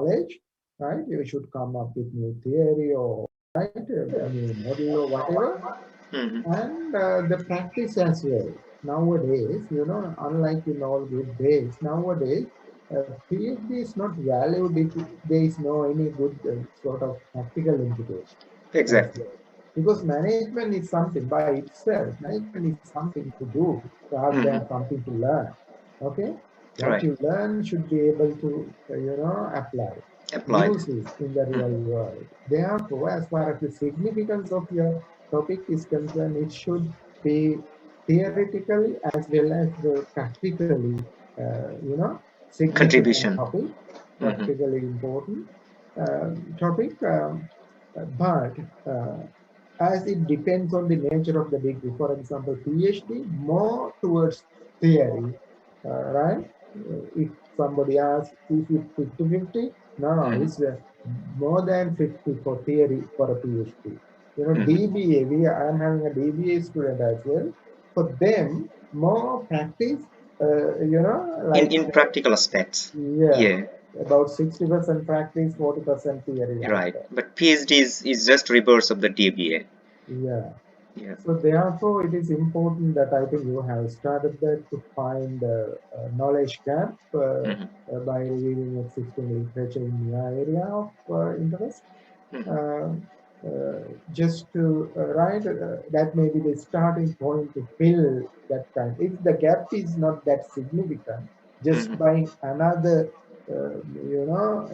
knowledge, right? You should come up with new theory or right, a new model or whatever, and the practice as well. Nowadays, unlike in all good days, nowadays, PhD is not valued if there is no any good sort of practical implication as Exactly. well. Because management is something by itself, management is something to do rather than something to learn. Okay? What Right. you learn should be able to, apply, Applied. use it in the real world. Therefore, as far as the significance of your topic is concerned, it should be theoretically as well as the practically, significant Contribution. topic, practically important topic. But as it depends on the nature of the degree, for example, PhD more towards theory, right? If somebody asks, is it 50-50? No, it's more than 50 for theory for a PhD. DBA, I am having a DBA student as well. For them, more practice, In like, practical aspects. yeah, Yeah. about 60% practice, 40% theory, like Right. that. But PhD is just reverse of the DBA. Yeah. Yeah. So therefore, it is important that I think you have started that to find a knowledge gap by reviewing existing literature in your area of interest. Uh, just to write, that may be the starting point to fill that time. If the gap is not that significant, just buying another,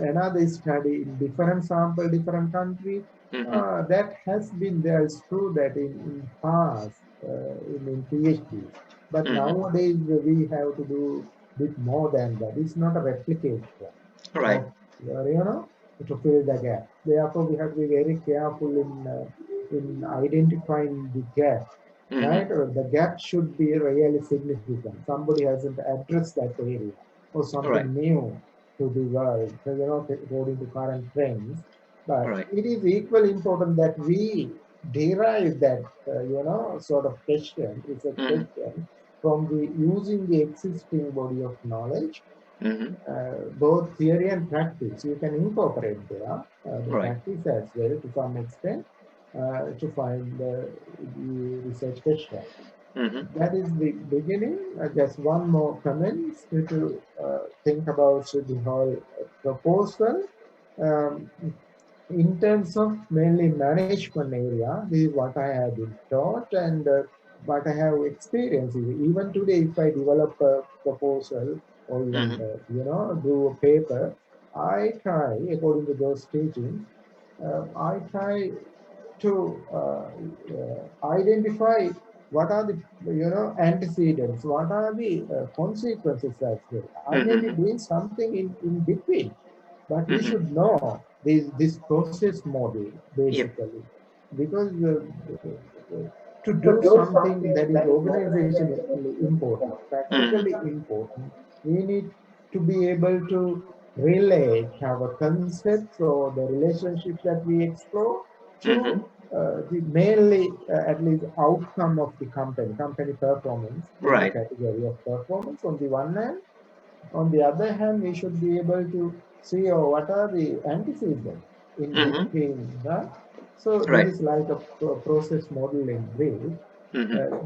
another study in different sample, different country, that has been there. It's true that in past, in PhDs, but nowadays we have to do bit more than that. It's not a replication Right. of, to fill the gap. Therefore, we have to be very careful in identifying the gap, right? Or the gap should be really significant. Somebody hasn't addressed that area or Right. something new to the world, so, according to current trends. But Right. it is equally important that we derive that, sort of question, research question, from the using the existing body of knowledge, both theory and practice. You can incorporate there the Right. practice as well to some extent to find the research question. That is the beginning. Just one more comment to think about the whole proposal. Um, in terms of mainly management area, this is what I have been taught and what I have experienced. Even today, if I develop a proposal or even do a paper, I try according to those teachings. I try to identify what are the antecedents, what are the consequences as well. I may be doing something in between, but we should know this process model Yep. basically, because to do something that is organizationally important, practically important, we need to be able to relate our concepts or the relationships that we explore to the mainly at least outcome of the company performance in the Right. category of performance on the one hand. On the other hand, we should be able to see what are the antecedents in between. Right? So this Right. is like a process model in brief.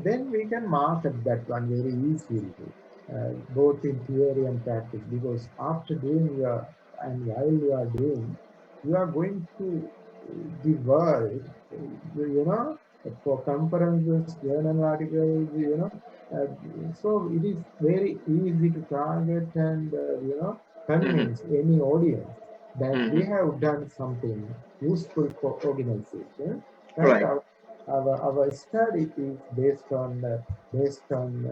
Then we can market that one very easily, both in theory and practice. Because after doing your and while you are doing, you are going to the world, for conferences, journal articles, uh, so it is very easy to target and convince any audience that we have done something useful for organization. Right? Right. Our study is based on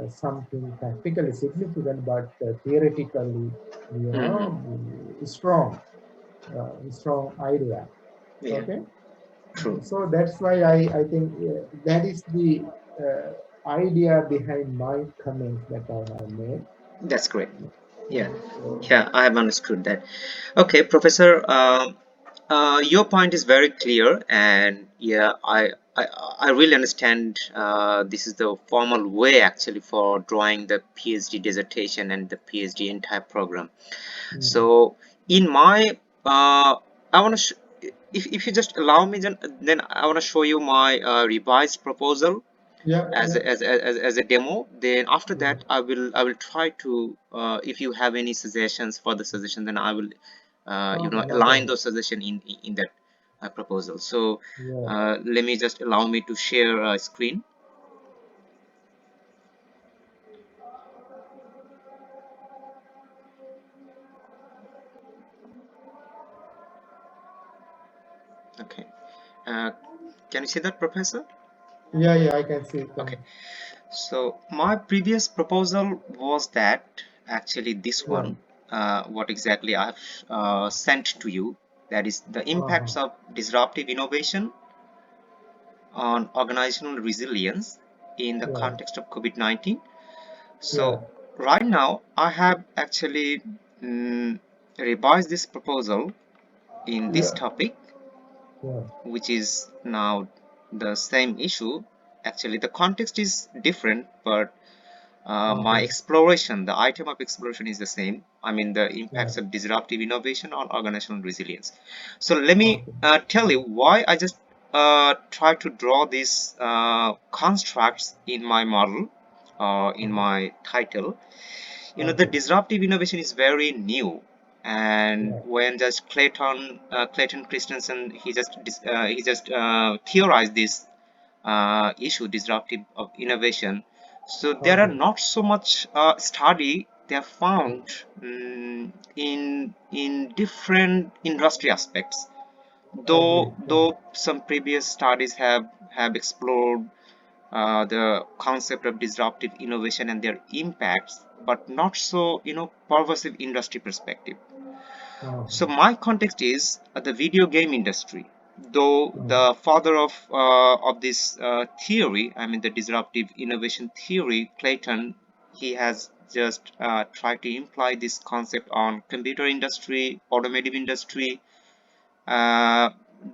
something practically significant, but theoretically, strong, strong idea. Yeah. Okay. True. So that's why I think that is the idea behind my comments that I have made. That's great. Yeah. So, Yeah, I have understood that. Okay, Professor. Your point is very clear, and yeah, I really understand. This is the formal way actually for drawing the PhD dissertation and the PhD entire program. mm, So, in my I want to if you just allow me, then I want to show you my revised proposal Yeah, as yeah, as a demo. Then after yeah. that I will try to if you have any suggestions for the suggestion, then I will Okay, no align problem. those suggestion in that proposal. So Yeah, let me just allow me to share a screen. Okay, uh, can you see that, Professor? yeah, yeah. I can see it. Okay, so my previous proposal was that actually this Yeah. one, what exactly I've sent to you, that is the Uh-huh. impacts of disruptive innovation on organizational resilience in the Yeah, context of COVID-19. yeah, So right now I have actually revised this proposal in this yeah, topic, yeah. which is now the same issue. Actually, the context is different, but my Okay. exploration, the item of exploration is the same. I mean, the Yeah. impacts of disruptive innovation on organizational resilience. So let me Okay. tell you why I just try to draw these constructs in my model, in Uh-huh. my title. The Okay. disruptive innovation is very new, and Yeah. when just Clayton Christensen, he just theorized this issue, disruptive of innovation. So there are Okay. not so much study they have found in different industry aspects. Agree. Yeah. Though some previous studies have explored the concept of disruptive innovation and their impacts, but not so pervasive industry perspective. Uh-huh. So my context is the video game industry. Though Uh-huh. the father of this theory, I mean the disruptive innovation theory, Clayton, he has just tried to imply this concept on computer industry, automotive industry, uh,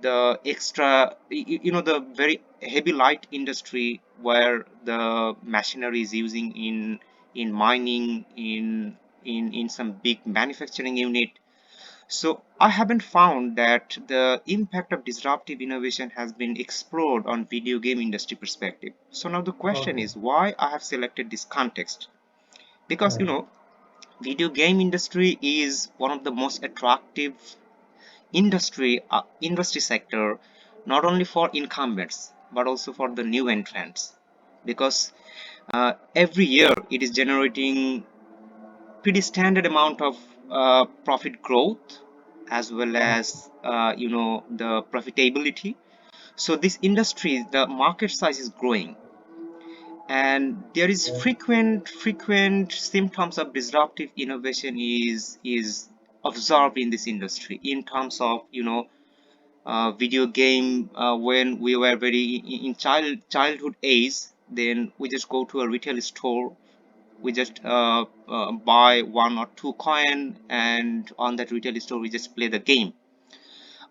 the extra, the very heavy light industry where the machinery is using in mining, in some big manufacturing unit. So I haven't found that the impact of disruptive innovation has been explored on video game industry perspective. So now the question Okay. is why I have selected this context. Because Yeah. video game industry is one of the most attractive industry sector, not only for incumbents but also for the new entrants, because every year it is generating pretty standard amount of profit growth, as well Okay. as the profitability. So this industry, the market size is growing, and there is Yeah. frequent symptoms of disruptive innovation is observed in this industry, in terms of video game. When we were very in childhood age, then we just go to a retail store, we just buy one or two coin, and on that retail store we just play the game.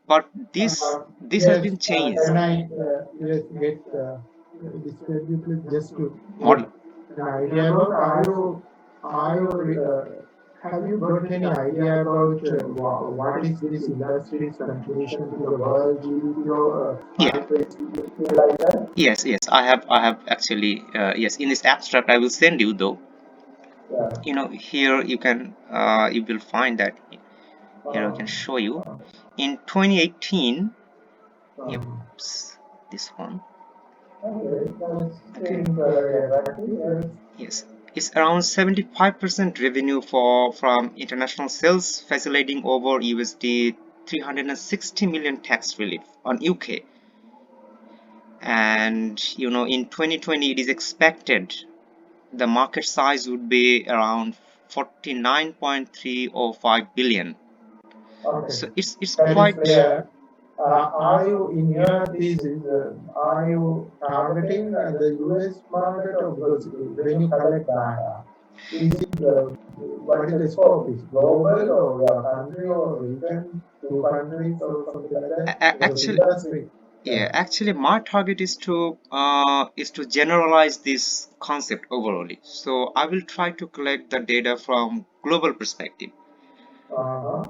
But this has Yes. been changed. Can I yes get this? Could you please just to get Model. an idea about are you have you got any idea about what is this industry's contribution to the world GDP or Yeah. like that? Yes, I have actually, yes, in this abstract I will send you, though. Yeah. Here you will find that. Here I Uh, can show you in 2018. Yep, um, this one. okay, that Okay. seems very attractive. Yes. Yes, it's around 75% revenue from international sales, facilitating over USD 360 million tax relief on UK. And in 2020, it is expected the market size would be around 49.305 billion. Okay, So it's that is quite. clear. Are you in your thesis? Are you targeting the U.S. market, or because when you collect data, is it what is the scope? Is global or your country or region, two countries or something like that? Because Actually, industry, yeah. yeah, actually, my target is to generalize this concept overall. So I will try to collect the data from global perspective.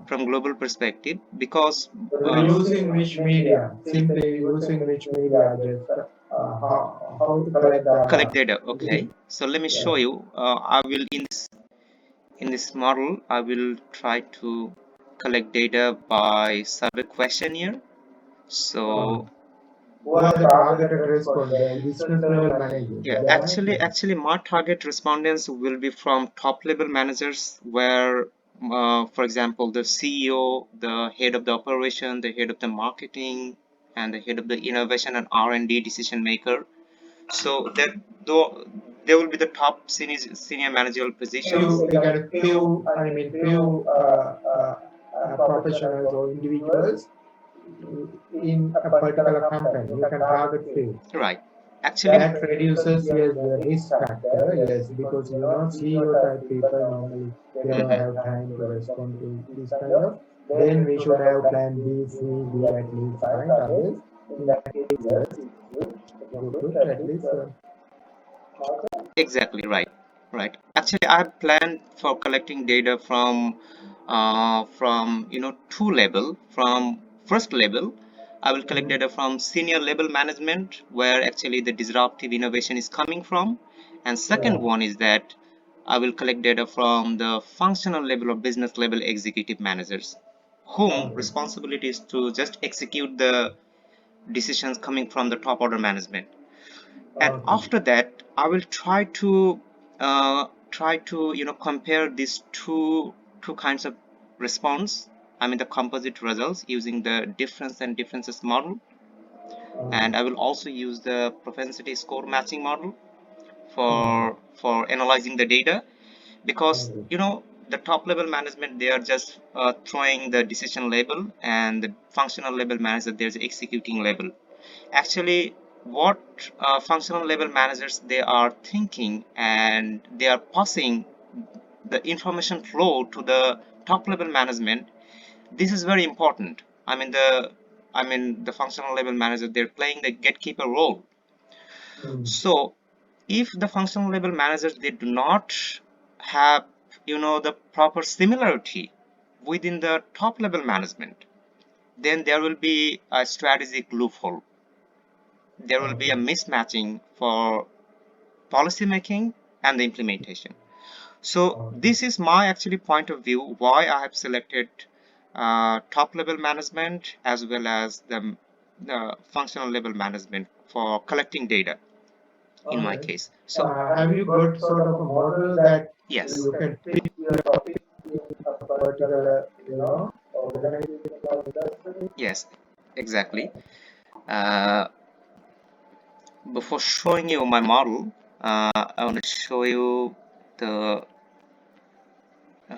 from global perspective, because using which media? Simply using which media? Just how to collect collect data? data. Okay, so let me show Yeah. you. I will in this model I will try to collect data by survey questionnaire. So Who are the targeted respondents? Business level managers. yeah, That. actually, my target respondents will be from top level managers, where, for example, the CEO, the head of the operation, the head of the marketing, and the head of the innovation and R&D decision maker. So that though they will be the top senior managerial positions. You get a few. I mean, few professionals or individuals in a particular company. You can target few. Right. Actually, That reduces, yes, the risk factor, yes, because CEO type people normally they don't have time to respond to this kind of. Then we should have plan B, C, D at least, right? Others in that case, yes, it's good at least. exactly right. Right. Actually, I planned for collecting data from two level. From first level, I will collect data from senior level management, where actually the disruptive innovation is coming from, and second Yeah. one is that I will collect data from the functional level or business level executive managers, whom Okay. responsibility is to just execute the decisions coming from the top order management. And Okay. after that I will try to compare these two kinds of response, I mean the composite results, using the difference and differences model, Okay. and I will also use the propensity score matching model Okay. for analyzing the data, because Okay. the top level management, they are just throwing the decision label, and the functional level manager, there's executing label. Actually, what functional level managers they are thinking, and they are passing the information flow to the top level management. This is very important. I mean the functional level manager, they're playing the gatekeeper role. Mm. So if the functional level managers, they do not have the proper similarity within the top level management, then there will be a strategic loophole. There will be a Okay. mismatching for policy making and the implementation. So Okay. this is my actually point of view why I have selected top level management as well as the functional level management for collecting data in my Okay. case. So Have you got sort of a model that yes, you can pick your topic in a particular, organization or industry? yes, exactly. Uh, Before showing you my model, I want to show you the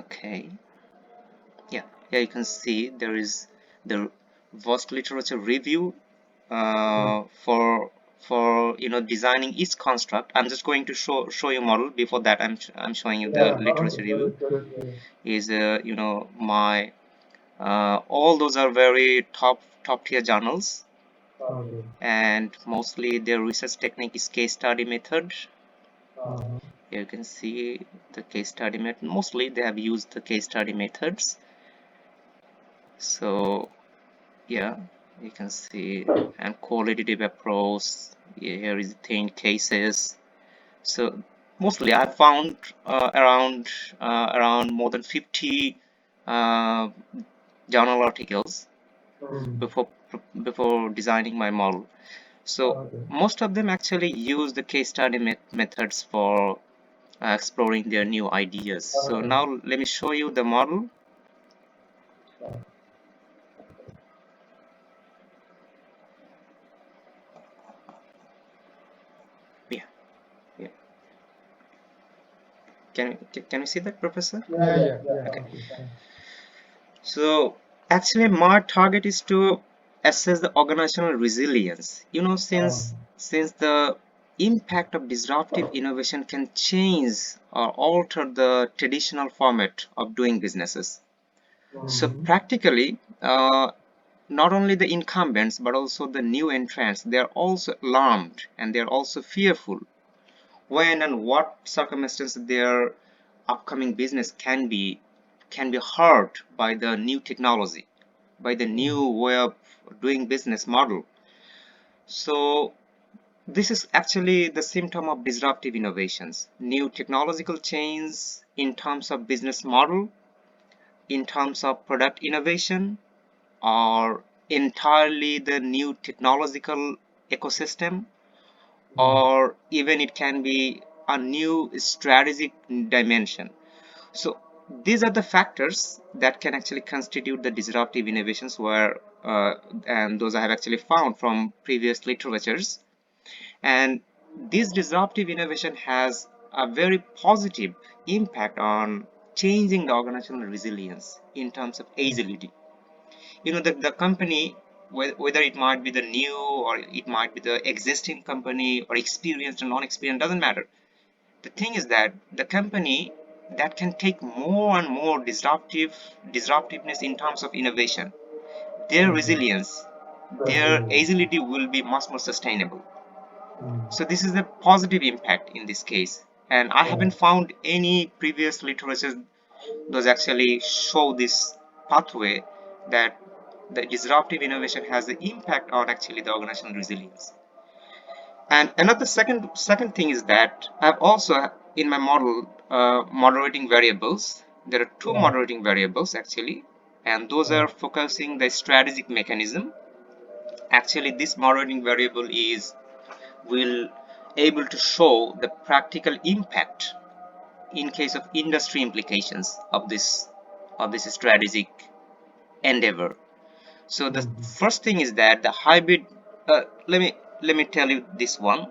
okay. Yeah, yeah, you can see there is the vast literature review Mm. for designing each construct. I'm just going to show you model. Before that, I'm showing you the Yeah, okay, literature review. good, good. Yeah. Is my all those are very top tier journals, Okay. and mostly their research technique is case study method. Uh-huh. Here you can see the case study method. Mostly they have used the case study methods. So yeah, you can see, and qualitative approach. Yeah, here is 10 cases. So mostly I found around more than 50 uh, journal articles Mm. before before designing my model. So Okay. most of them actually use the case study methods for exploring their new ideas. So Okay. now let me show you the model. Yeah, yeah. Can you see that, Professor? Yeah, yeah, yeah. Okay. Okay, fine. So actually, my target is to assess the organizational resilience. Since the impact of disruptive innovation can change or alter the traditional format of doing businesses. So Mm-hmm. practically, not only the incumbents but also the new entrants, they are also alarmed and they are also fearful when and what circumstances their upcoming business can be hurt by the new technology, by the new way of doing business model. So this is actually the symptom of disruptive innovations, new technological changes in terms of business model, in terms of product innovation, or entirely the new technological ecosystem, or even it can be a new strategic dimension. So these are the factors that can actually constitute the disruptive innovations where and those I have actually found from previous literatures. And this disruptive innovation has a very positive impact on changing the organizational resilience in terms of agility. The company, whether it might be the new or it might be the existing company or experienced or non-experienced, doesn't matter. The thing is that the company that can take more and more disruptiveness in terms of innovation, their resilience, their agility will be much more sustainable. So this is a positive impact in this case, and I haven't found any previous literature those actually show this pathway that the disruptive innovation has the impact on actually the organizational resilience. And another second thing is that I've also in my model moderating variables. There are two Yeah. moderating variables actually, and those are focusing the strategic mechanism. Actually, this moderating variable is will able to show the practical impact in case of industry implications of this strategic endeavor. So the first thing is that the hybrid. Let me tell you this one.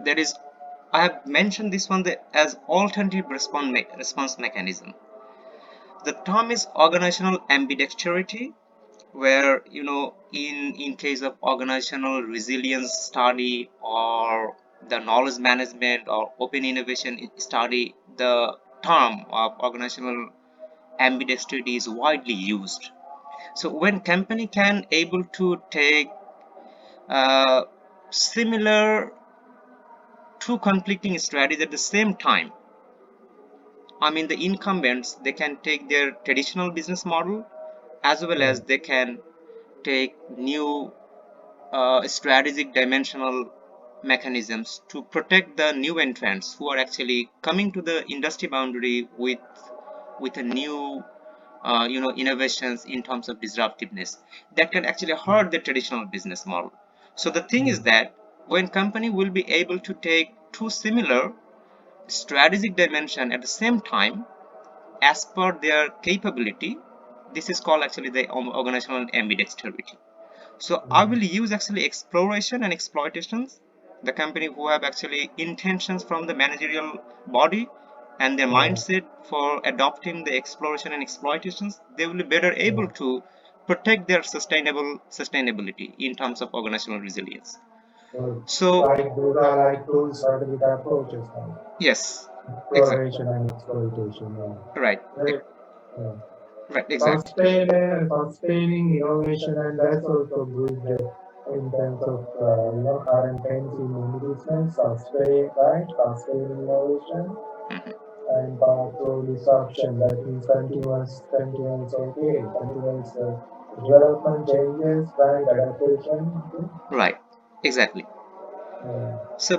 There is I have mentioned this one as alternative response mechanism. The term is organizational ambidexterity, where in case of organizational resilience study or the knowledge management or open innovation study, the term of organizational ambidexterity is widely used. So when company can able to take uh, similar two conflicting strategies at the same time, I mean the incumbents, they can take their traditional business model as well as they can take new strategic dimensional mechanisms to protect the new entrants who are actually coming to the industry boundary with a new innovations in terms of disruptiveness that can actually hurt the traditional business model. So the thing is that when company will be able to take two similar strategic dimension at the same time as per their capability, this is called actually the organizational ambidexterity. So I will use actually exploration and exploitations. The company who have actually intentions from the managerial body and their mindset for adopting the exploration and exploitations, they will be better able to protect their sustainability in terms of organizational resilience. So Like those are like two strategic approaches, like yes, exactly. exploration and exploitation. Right. Right. Yeah. Right, exactly. Sustaining innovation, and that's also good in terms of current trends in any business. Sustain, right? Sustaining innovation and path through disruption. That means continuous development, changes, right? Adaptation. Okay? Right, exactly. Yeah. So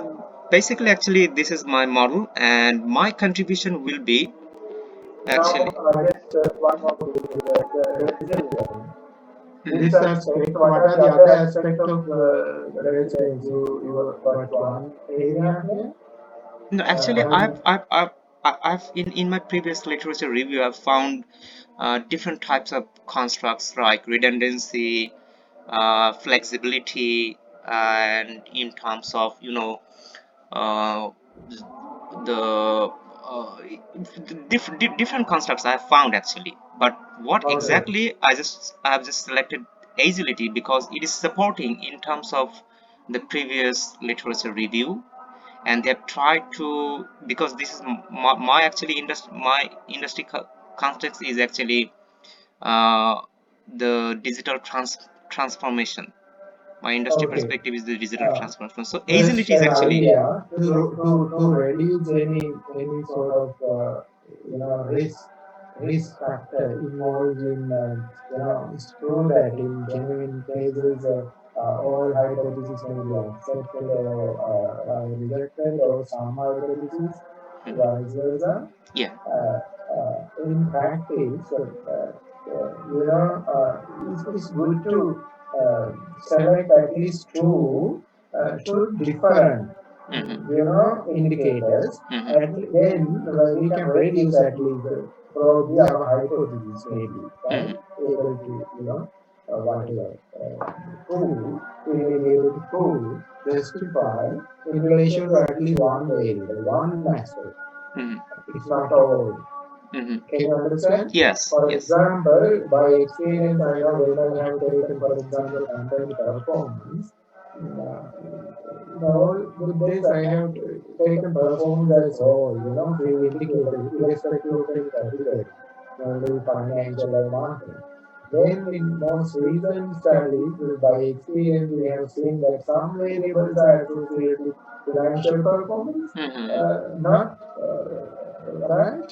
basically, actually, this is my model, and my contribution will be Now, actually. just one more thing, the resilience. This aspect, what are the other aspects of the resilience? You got one area here. No, actually, And I've in my previous literature review, I've found different types of constructs like redundancy, flexibility, and in terms of uh, the different constructs I have found actually. But what okay, exactly I have just selected agility because it is supporting in terms of the previous literature review, and they have tried to, because this is my actually industry context is actually uh, the digital transformation, My industry Okay. perspective is the digital transformation. So Just agility is an actually idea to reduce any sort of risk factor involved in it's true that in genuine cases all hypotheses may be accepted or rejected, or some hypotheses vice versa. yeah. In practice, it's good to select at least two different indicators, and then we can reduce at least probably our hypothesis maybe, right? Able to whatever prove, we may be able to prove, justify in relation to at least one variable, one aspect. It's not all. Can you understand? Yes, For yes. example, by experience, I know when I have taken, for example, company performance, in all good days, I have taken performance as whole, few indicators, irrespective of any category, mainly financial or market. Then in most recent studies, by experience, we have seen that some variables are associated with financial performance, not right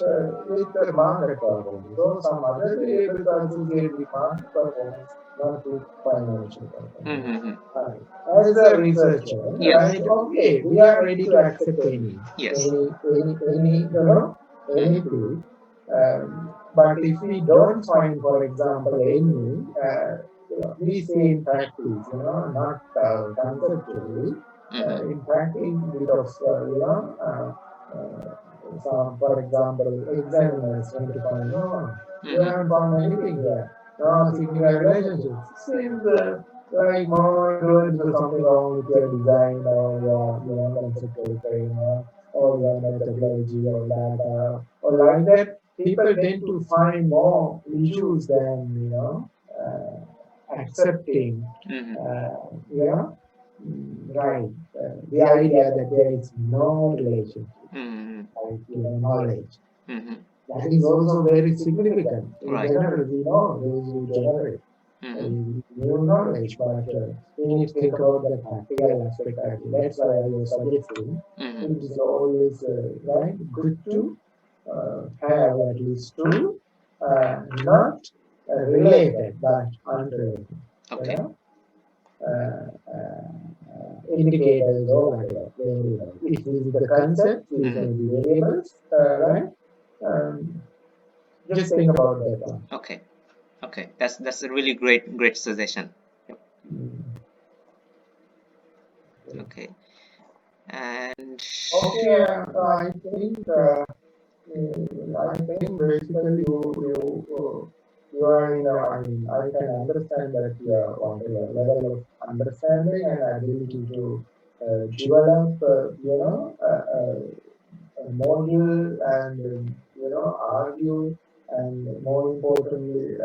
with the market performance. So some other variables are associated with market performance, not with financial performance. Right. As a researcher, right? Okay, we are ready to accept anything. But if we don't find, for example, any, we see in practice, not conceptually, in practice, bit of, some, for example, examiners tend to find, no, we haven't found anything here. No significant relationships. Seems like more towards something wrong with your design or your conceptual framework or your methodology or data or like that. People tend to find more issues than accepting. Right. The idea that there is no relationship, like knowledge. That is also very significant. In general, we know those who generate new knowledge, but we need to think about the practical aspect as well. That's why I was suggesting it is always right good to have at least two, not related but unrelated. Okay. Indicators or whatever variables. If this is the concept, these may be variables, right? Just think about that one. Okay. Okay. That's a really great suggestion. Yep. Okay. And okay, I think basically you are in I mean, I can understand that whatever level of understanding and ability to develop, a module and argue, and more importantly,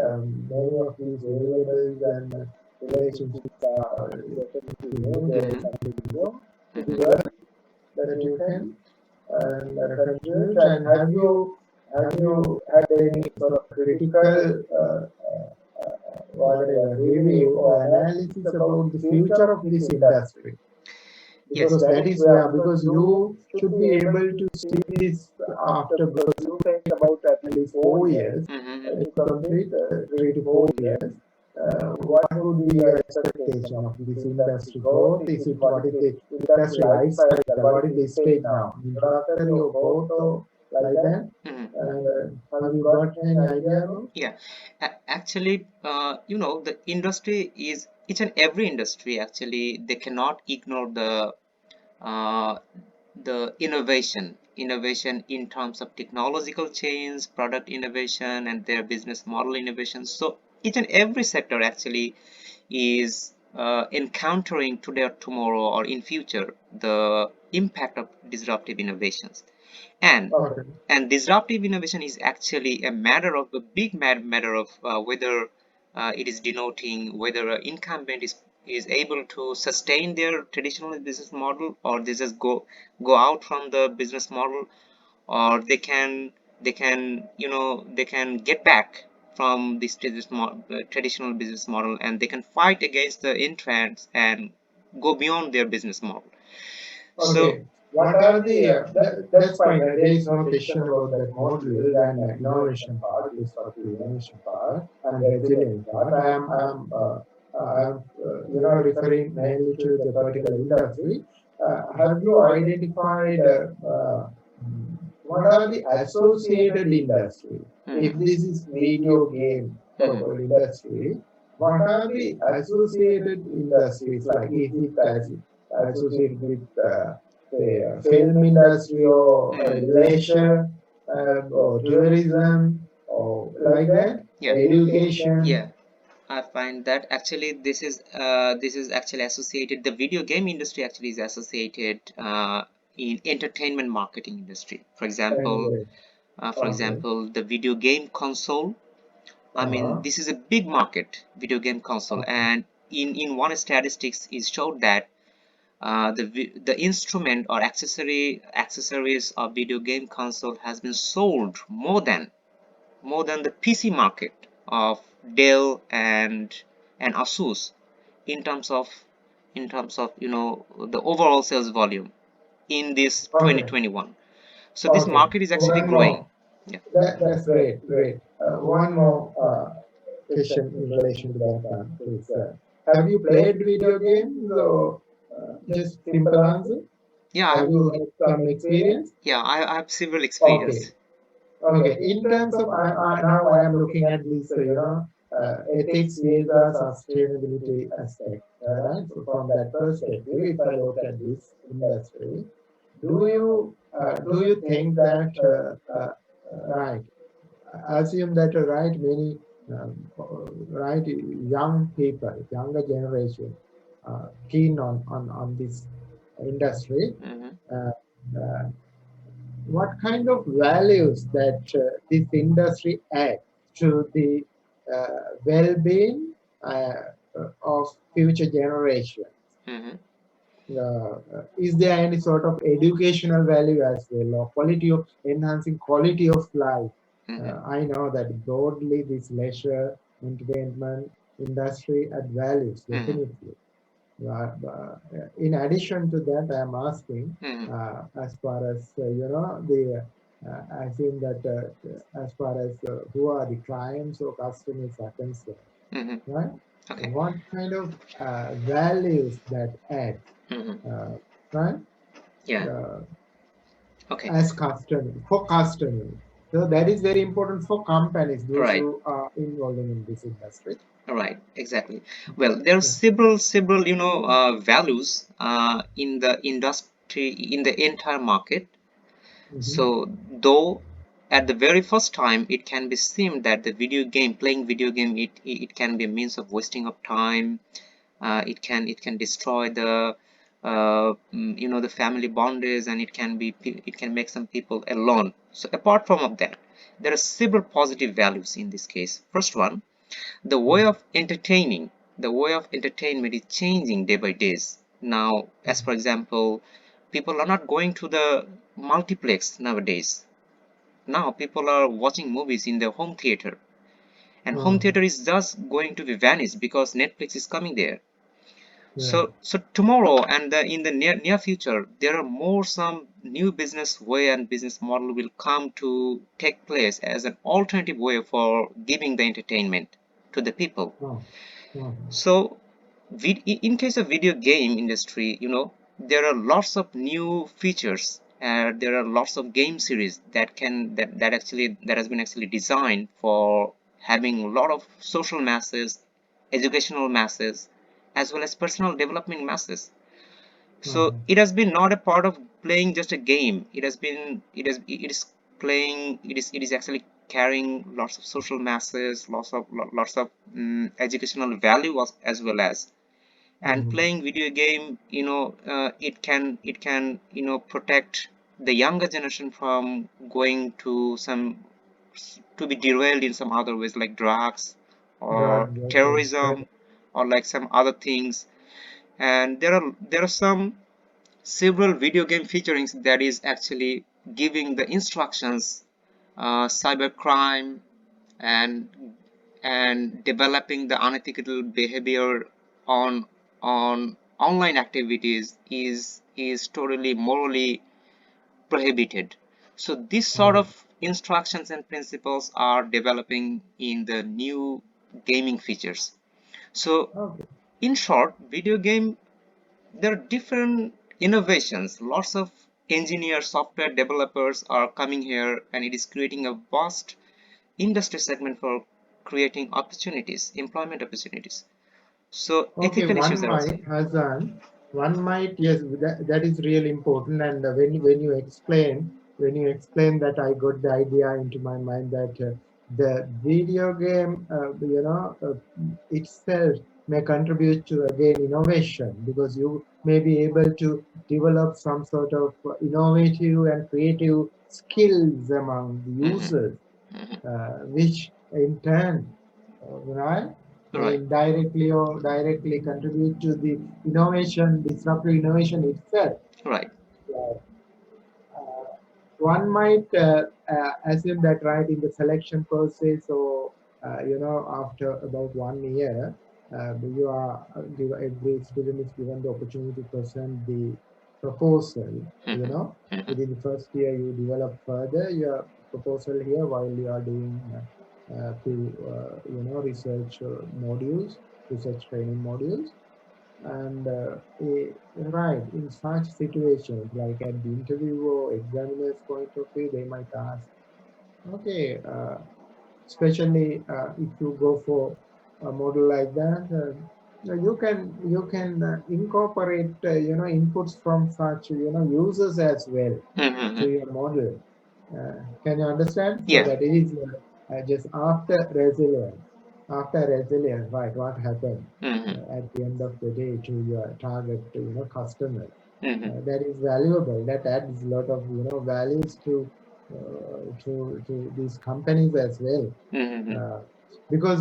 many of these variables and relationships are definitely new. There is something new to the world that you can contribute. And have you had any sort of critical whatever review or analysis about the future of this industry? Because that is where, because you should be able to see this after, because you take about at least 4 years to complete 3 to 4 years. What would be your expectation of this industry growth? Is it, what is the industry life cycle? What is the stage now? Introductory or both or like that? And have you got any idea about? Yeah, actually, the industry is each and every industry actually they cannot ignore uh, the innovation in terms of technological change, product innovation, and their business model innovation. So each and every sector actually is encountering today or tomorrow or in future the impact of disruptive innovations. and Okay. and disruptive innovation is actually a big matter of whether it is denoting whether an incumbent is able to sustain their traditional business model, or they just go out from the business model, or they can get back from this traditional business model, and they can fight against the entrants and go beyond their business model. So Okay. What are the that's fine. There is no question about that model and innovation part, disruptive innovation part, and resilience part. I'm referring mainly to the particular industry. Have you identified what are the associated industry? If this is video game industry, what are the associated industries? Like is it associated with say film industry or leisure or tourism or like that? yeah, Education. yeah, I find that actually this is actually associated. The video game industry actually is associated in entertainment marketing industry. Anyway, For okay. example, the video game console. I mean, Uh-huh. this is a big market, video game console, Okay. and in one statistics is showed that the instrument or accessories of video game console has been sold more than the PC market of Dell and Asus in terms of the overall sales volume in this Okay. 2021. So this Okay. market is actually One growing. more. Yeah. That's great. Great. One more question in relation to that one is, have you played video games or just simple answer? Yeah, Have you had some experience? yeah, I have several Okay. experience. Okay. In terms of, now I am looking at this, ethics, visa, sustainability aspect, right? So from that perspective, if I look at this industry, do you think that right? Assume that right many right young people, younger generation, keen on this industry. Mhm. Uh, uh, what kind of values that this industry adds to the well-being of future generations? Mhm. Is there any sort of educational value as well, or quality of enhancing quality of life? Mhm. I know that broadly this leisure entertainment industry add values Mhm. definitely. In addition to that, I am asking, Mhm. as far as the I think that as far as who are the clients or customers are concerned, Mhm. right? Okay. What kind of values that add, Mhm. uh, right? Yeah. Uh, Okay. as customer for customers. So that is very important for companies, those Right. who are involved in this industry. Right. Exactly. Well, there are several values in the industry in the entire market. Mm-hmm. So, though at the very first time it can be seen that the playing video game, it can be a means of wasting of time. It can destroy the family boundaries, and it can make some people alone. So apart from of that, there are several positive values in this case. First one, the way of entertaining the way of entertainment is changing day by days now. As for example, people are not going to the multiplex nowadays. Now people are watching movies in their home theater, and home Mm-hmm. theater is just going to be vanished because Netflix is coming there. Yeah. So tomorrow and in the near future, there are more some new business way and business model will come to take place as an alternative way for giving the entertainment to the people. Oh. Mm-hmm. So, in case of video game industry, there are lots of new features. There are lots of game series that has been actually designed for having a lot of social masses, educational masses, as well as personal development masses. So Mm-hmm. it has been not a part of playing just a game. It is playing. It is actually carrying lots of social masses, lots of educational value as well as. And Mm-hmm. playing video game, it can protect the younger generation from going to be derailed in some other ways like drugs or Drug, okay. Right. terrorism or like some other things. And there are some several video game featurings that is actually giving the instructions, cybercrime, and and developing the unethical behavior on online activities is totally morally prohibited. So this sort Right. of instructions and principles are developing in the new gaming features. So Okay. in short, video game, there are different innovations. Lots of engineers, software developers are coming here, and it is creating a vast industry segment for creating opportunities, employment opportunities. So Okay, ethical one issues are also. might, Hassan, one might, yes, that is really important. And when you explain that, I got the idea into my mind that the video game, itself may contribute to again innovation, because you may be able to develop some sort of innovative and creative skills among the Mhm, users, mhm. which in turn, right, may Right, indirectly or directly contribute to the innovation, disruptive innovation itself. right. Uh, One might assume that, right, in the selection process, or after about 1 year, you are every student is given the opportunity to present the proposal. you Mhm, know mhm, Within the first year, you develop further your proposal here while you are doing few research modules, research training modules. And right, in such situations, like at the interview or examiner's point of view, they might ask, okay, especially if you go for a model like that, you can incorporate inputs from such users as well mhm, to mhm. your model. Can you understand? So Yeah. that it is just after resilience. After resilience, right? What happened Mhm, at the end of the day to your target, customer? mhm, That is valuable. That adds a lot of values to these companies as well. mhm, Uh, because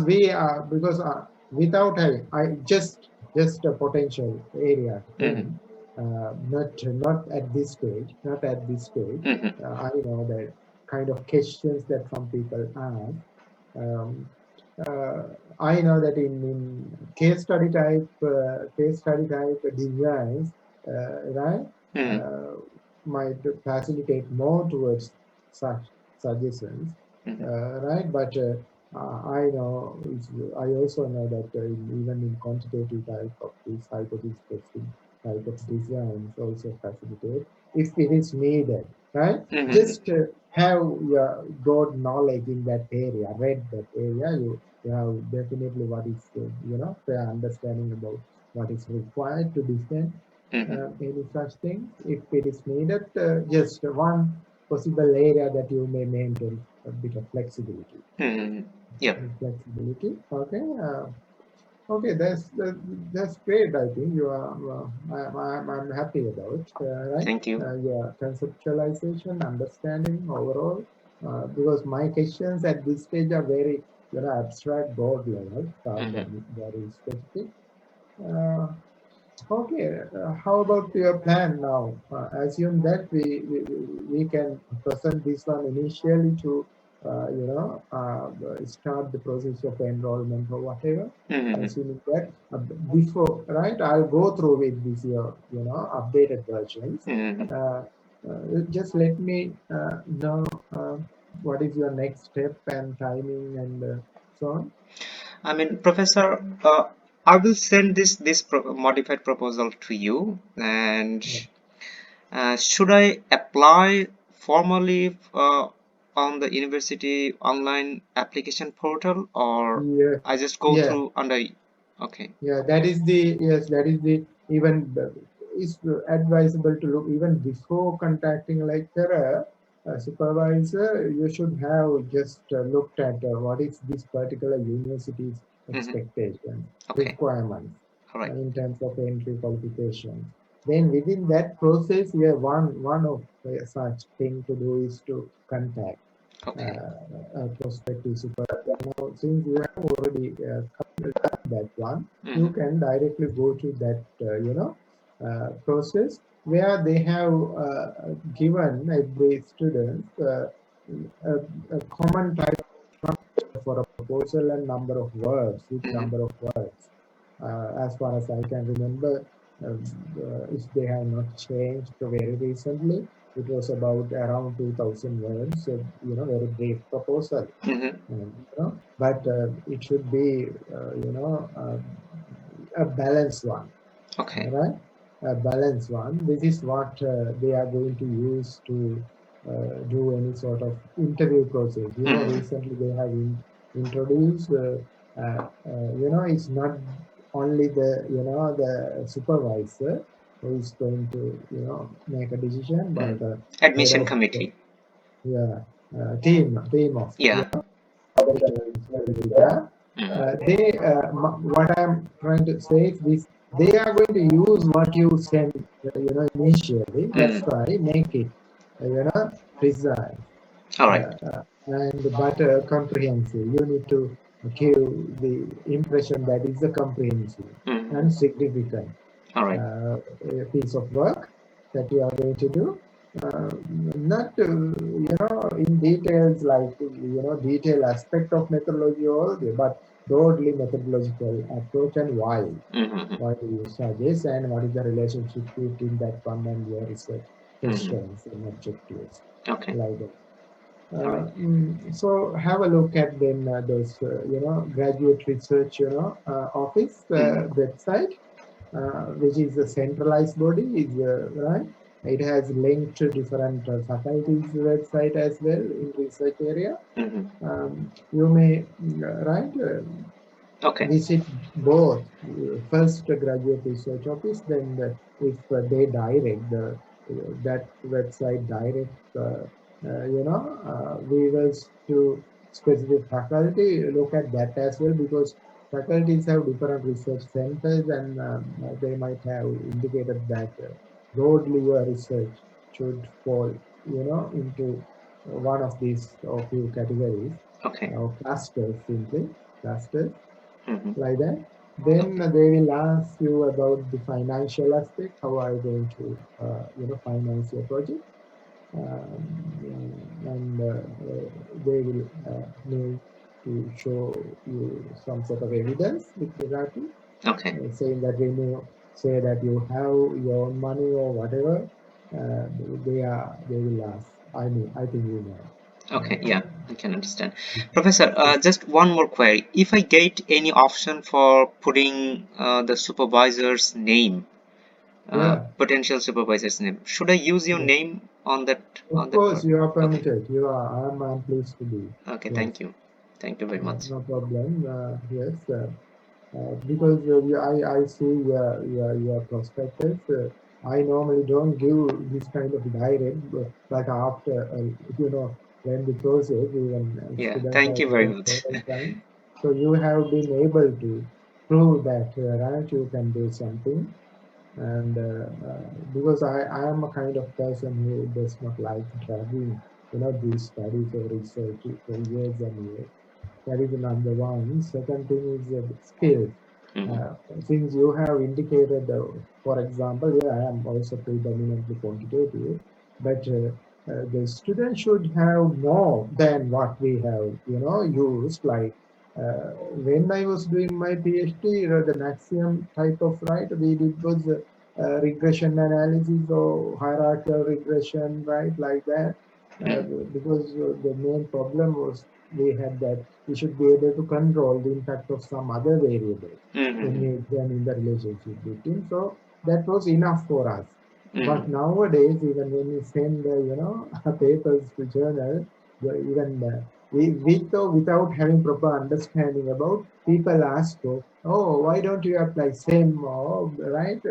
without having, I just a potential area to mhm, think, not at this stage, not at this stage. mhm, I know that kind of questions that some people ask. um, uh, I know that in case study type designs, right, mhm, uh, might facilitate more towards such suggestions, mhm, right? But I know, I also know that even in quantitative type of this hypothesis testing type of designs also facilitate if it is needed, right? mhm, Just have your broad knowledge in that area, read that area, you have definitely what is, fair understanding about what is required to defend mhm, any such things. If it is needed, just one possible area that you may maintain a bit of flexibility. mhm. Yep. Flexibility. Okay. Okay, that's great. I think you are. I'm happy about, right? Thank you. Your conceptualization, understanding overall, because my questions at this stage are very abstract, broad level rather Mhm, than very specific. Uh, Okay, how about your plan now? Assume that we can present this one initially to, start the process of enrollment or whatever. mhm, Assuming that before, right? I'll go through with this your, updated versions. mhm. Uh, just let me know what is your next step and timing and so on. I mean, Professor, I will send this modified proposal to you, and Yeah. should I apply formally on the university online application portal, or Yeah. I just go Yeah. through under? Okay. Yeah, that is the even is advisable to look even before contacting lecturer, supervisor. You should have just looked at what is this particular university's Mhm. expectation, Okay. requirements All right. in terms of entry qualifications. Then within that process, yeah, one of such thing to do is to contact Okay. a prospective supervisor. Now, since you have already that one, you Mhm. can directly go to that, process where they have given every student a, a common type for a proposal and number of words, which number of words. As far as I can remember, if they have not changed very recently, it was about around 2,000 words, very brief proposal. But it should be, a balanced one. Okay. Right? A balanced one. This is what they are going to use to do any sort of interview process. Recently they have introduced, it's not only the supervisor who is going to, make a decision, but head Admission of committee. Team of they what I'm trying to say is this: they are going to use what you send, initially. That's why make it, precise. All right. But comprehensive. You need to give the impression that is a comprehensive and significant piece of work that you are going to do. Not in details like detailed aspect of methodology or but broadly methodological approach and why do you suggest and what is the relationship between that one and your research questions and objectives like that. So have a look at then those graduate research office website, which is a centralized body, is right. It has linked to different faculties website as well in research area. You may visit both first graduate research office, then if they direct that website direct viewers to specific faculty, look at that as well, because faculties have different research centers and they might have indicated that broadly your research should fall into one of these or few categories or clusters, simply clusters like that. Then they will ask you about the financial aspect. How are you going to finance your project? And they will need to show you some sort of evidence with regard to saying that when you say that you have your own money or whatever, they will ask. I think you know. Okay, yeah, I can understand. Professor, just one more query. If I get any option for putting the supervisor's name, potential supervisor's name, should I use your name on that? Of course, you are permitted. You are. I'm pleased to be. Okay, thank you. Thank you very much. No problem. Yes, because I see your prospectus. I normally don't give this kind of direct, but after when the process, even Yeah, students thank have you very given much. several times. So you have been able to prove that right, you can do something. And because I am a kind of person who does not like dragging these studies or research for years and years. That is the number one. Second thing is skills. Since you have indicated, for example, I am also predominantly quantitative, but the student should have more than what we have, used. Like when I was doing my PhD, the maximum type of we did was regression analysis or hierarchical regression, right, like that. Because the main problem was we had that we should be able to control the impact of some other variable when we examine the relationship between. So that was enough for us. But nowadays, even when we send papers to journal, even without having proper understanding about, people ask for, oh, why don't you apply same or right?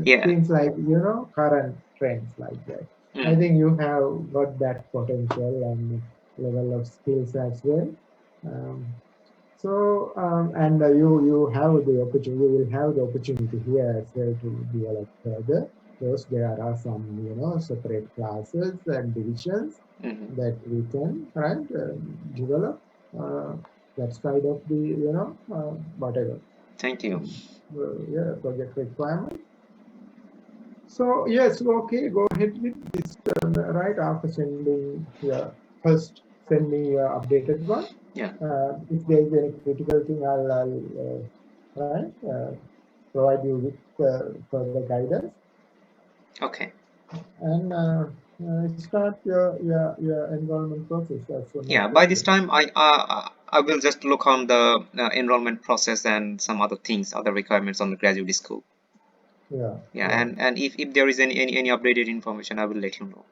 Things like current trends like that. I think you have got that potential and level of skills as well. And you have the opportunity. You will have the opportunity here as well to develop further. Those there are some separate classes and divisions that we can develop that side of the whatever. Thank you. Project requirement. So yes, okay, go ahead with this right after sending your first send me your updated one. Yeah. If there is any critical thing, I'll right, provide you with further guidance Okay. and start your enrollment process as soon as Yeah. By this possible. time, I will just look on the enrollment process and some other things, other requirements on the graduate school. Yeah, Yeah. yeah. And if there is any updated information, I will let you know.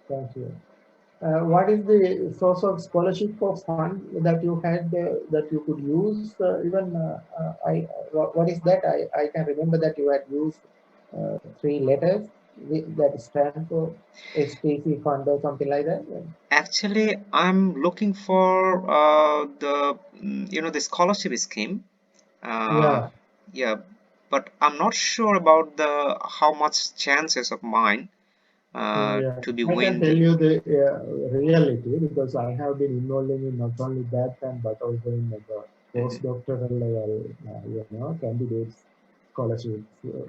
Thank you. What is the source of scholarship or fund that you had that you could use? Even what is that? I can remember that you had used three letters that stand for STC fund or something like that. Actually, I'm looking for the scholarship scheme. Uh, Yeah, yeah, but I'm not sure about the how much chances of mine yeah. to be I can win tell the. you the reality because I have been involving in not only that time but also in the Mhm, postdoctoral level, candidates scholarships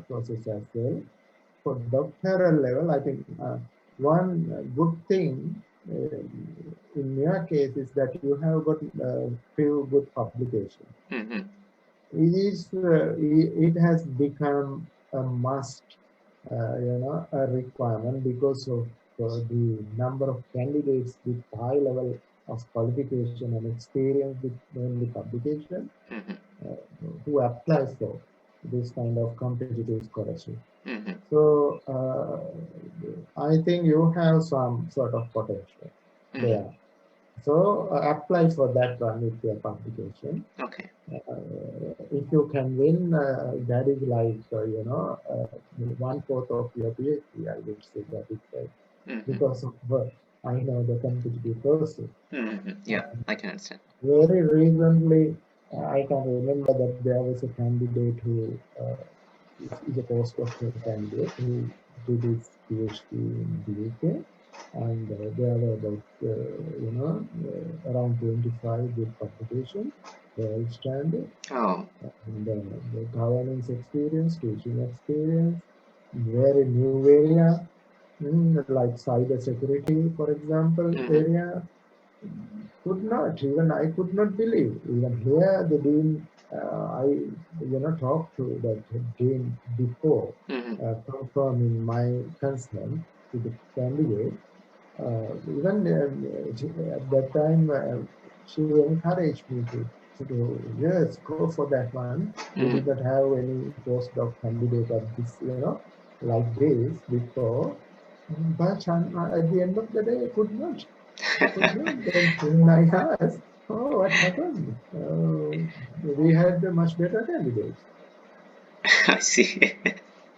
process as well. For doctoral level, I think one good thing in your case is that you have got few good publications. mhm, It has become a must, a requirement because of the number of candidates with high level of qualification and experience with mainly publication mhm, uh, who applies for this kind of competitive scholarship. mhm, So I think you have some sort of potential mhm. there. So apply for that one with your publication. Okay. If you can win, that is like one fourth of your PhD. I would say that is right Mhm, because of I know the competitive process. mhm. Yeah, I can understand. Very recently, I can remember that there was a candidate who is a postdoctoral candidate who did his PhD in the UK, and there were about around 25 with publication, well standard, Oh. and the governance experience, teaching experience, very new area, like cyber security, for example, Mhm, area could not, even I could not believe. Even here, the dean, I talked to that dean before, mhm, confirming my concern to the candidate. Even at that time, she encouraged me to yes, go for that one. We did mhm. not have any postdoc candidate at this, like this before. But at the end of the day, I could not. Could not. Then I asked, oh, what happened? We had much better candidates. I see.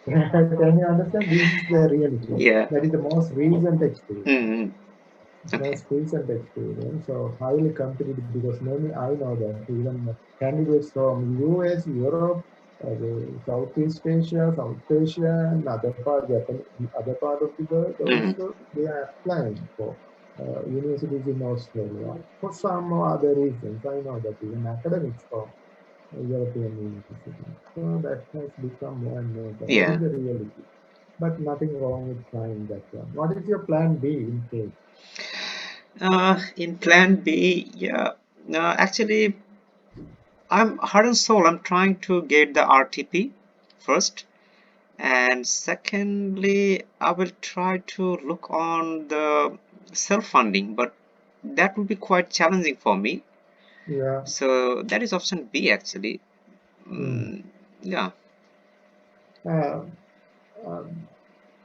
Can you understand? This is the reality. Yeah. That is the most recent experience. Mhm. Okay. Most recent experience. So highly competitive because many I know that even candidates from US, Europe, Southeast Asia, South Asia, and other part of the world Mhm. also they are applying for universities in Australia for some other reasons. I know that even academics from European universities. So that has become more and more. That is Yeah. the reality. But nothing wrong with trying that one. What is your plan B in case? In Plan B, yeah. Actually, I'm heart and soul. I'm trying to get the RTP first, and secondly, I will try to look on the self-funding, but that would be quite challenging for me. Yeah. So that is option B actually. Mm. Mm, yeah. Uh, um,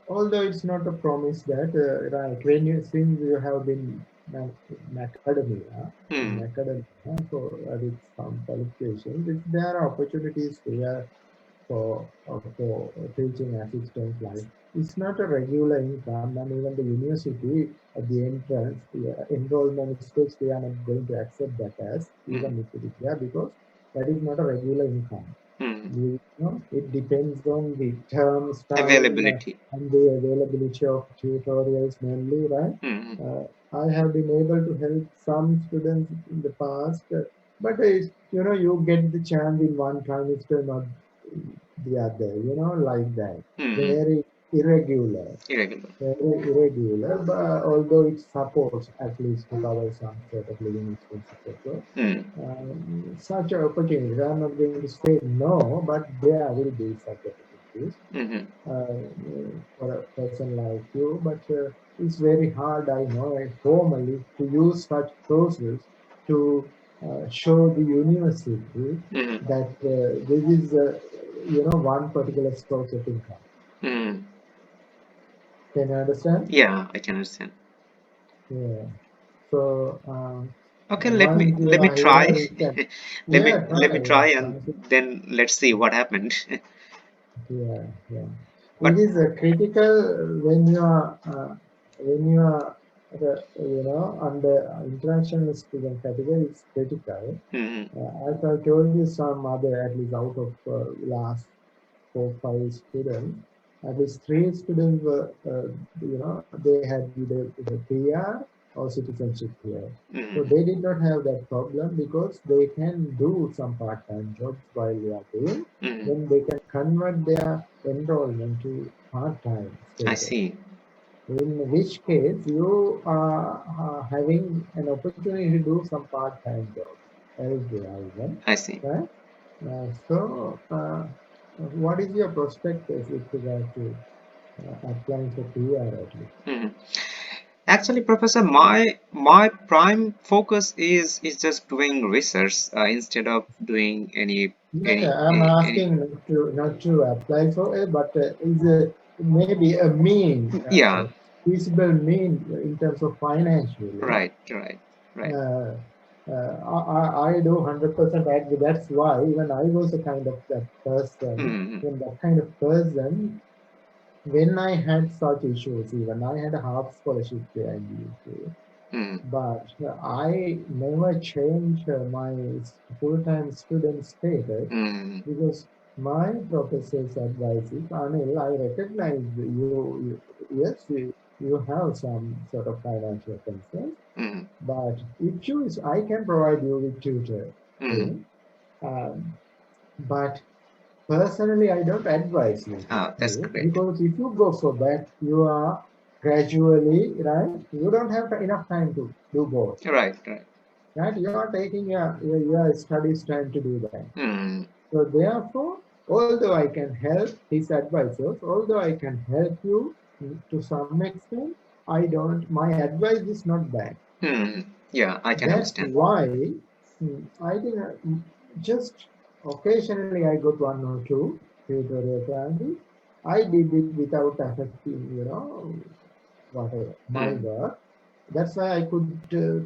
Although it's not a promise that right when you since you have been in academia Hmm. so with some qualifications, if there are opportunities there for teaching assistants, like it's not a regular income, and even the university at the entrance, the enrollment stage, they are not going to accept that as Hmm. even if it is there because that is not a regular income. Hmm. It depends on the terms time Availability. and the availability of tutorials mainly, right? Hmm. I have been able to help some students in the past, but you get the chance in one trimester, not the other, like that. Hmm. Very irregular, Irregular. very irregular, but although it supports at least to cover some sort of living expenses as well. Mm. Such opportunities, I'm not going to say no, but there will be such opportunities Mm-hmm. for a person like you. But it's very hard, I know, formally to use such sources to show the university Mm-hmm. that this is, one particular source of income. Mm. Can you understand? Yeah, I can understand. Yeah. So Okay, once you let me are try. here, you can, yeah, Let try, me yeah, try, and try. then let's see what happened. Yeah, yeah. It But is critical when you are under international student category. It's critical. mm, As I told you, some other at least out of last 4, 5 students, at least 3 students were they had either PR or citizenship here. So mm, they did not have that problem because they can do some part-time jobs while they are doing. mm, Then they can convert their enrollment to part-time I status. see. In which case you are having an opportunity to do some part-time jobs elsewhere even, I see. right? What is your prospectus with regard to applying for PR at least? Mm. Actually, Professor, my prime focus is just doing research instead of doing Yeah, yeah, I'm any. asking not to apply for it, but is maybe a Yeah, feasible mean in terms of financially. right, right, right. Uh, I do 100% agree. That's why even I was a kind of that person. Mm, When that kind of person, when I had such issues, even I had a half scholarship there in the UK, mm, but I never changed my full-time student status mm, because my professor's advice is, Anil, I recognize yes, you have some sort of financial concerns, mm, but if you, I can provide you with mm. tutoring, um, but personally, I don't advise you to Ah, that's do great. because if you go for that, you are gradually, right? You don't have enough time to do both, Right, right. right? You are taking your studies time to do that. Mm, So therefore, although I can help his advisors, although I can help you to some extent, I don't. My advice is not that. mm. Yeah, I can That's understand. why I think just occasionally I got one or two tutorial classes. I did it without affecting, whatever my Mm. work. That's why I could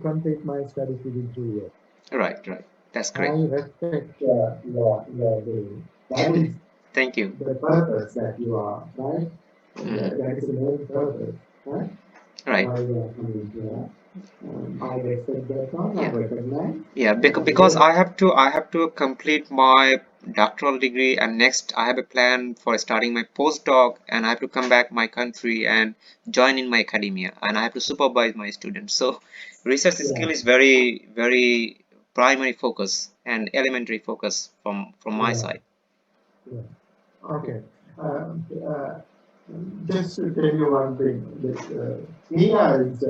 complete my studies within 2 years. Right, right. That's I great. respect your doing. That is Thank you. the purpose that you are, right? Mm. That is the main purpose, right? Right. Why you are coming here. I respect that one. I Yeah. recognize. Yeah, because Yes, I have to complete my doctoral degree, and next I have a plan for starting my postdoc, and I have to come back my country and join in my academia, and I have to supervise my students. So research skill yeah, is very, very primary focus and elementary focus from my yeah, side. yeah. Okay. Um, uh, just to tell you one thing, that PR is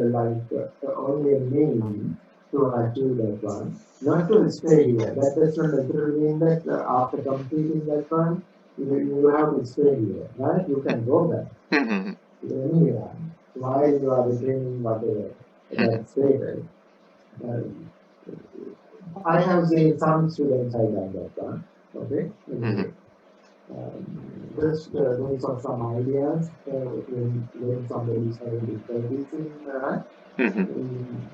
only a mean to achieve that one, not to stay here. That does not necessarily mean that after completing that one, you have to stay here, right? You can go back Mhm. anywhere while you are retaining whatever that status. Uh, I have seen some students have done that one. Okay, Mhm. anyway. Just doing some ideas when somebody is having difficulties Mhm.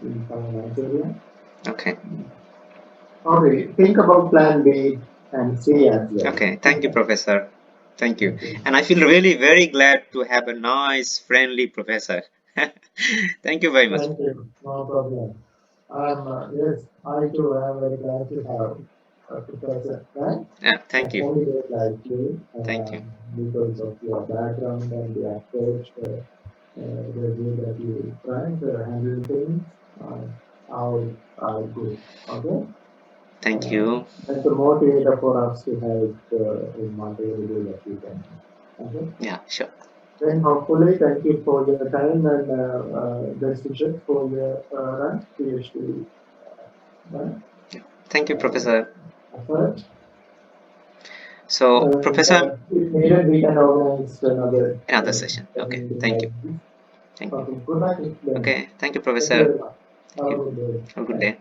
in finance area. Okay. Okay, think about plan B and C as well. Okay. Thank you, Professor. Thank you. Okay. And I feel really very glad to have a nice, friendly professor. Thank you very much. Thank you. No problem. Yes, I too am very glad to have a professor, right? Yeah, A thank you. candidate like you, Thank you. because of your background and the approach, the way that you try to handle things, uh, are good. Okay? Thank Uh, you. that's a motivator for us to help in whatever way that we can. Okay? Yeah, sure. Then hopefully, thank you for your time and best wishes for your run, PhD run. Thank you, Professor. Effort. So, Professor, If needed, we can organize another session. Okay, thank you. Thank you. Okay, good night. Okay, thank you, Thank you Professor. very much. Have a good day. Have a good day.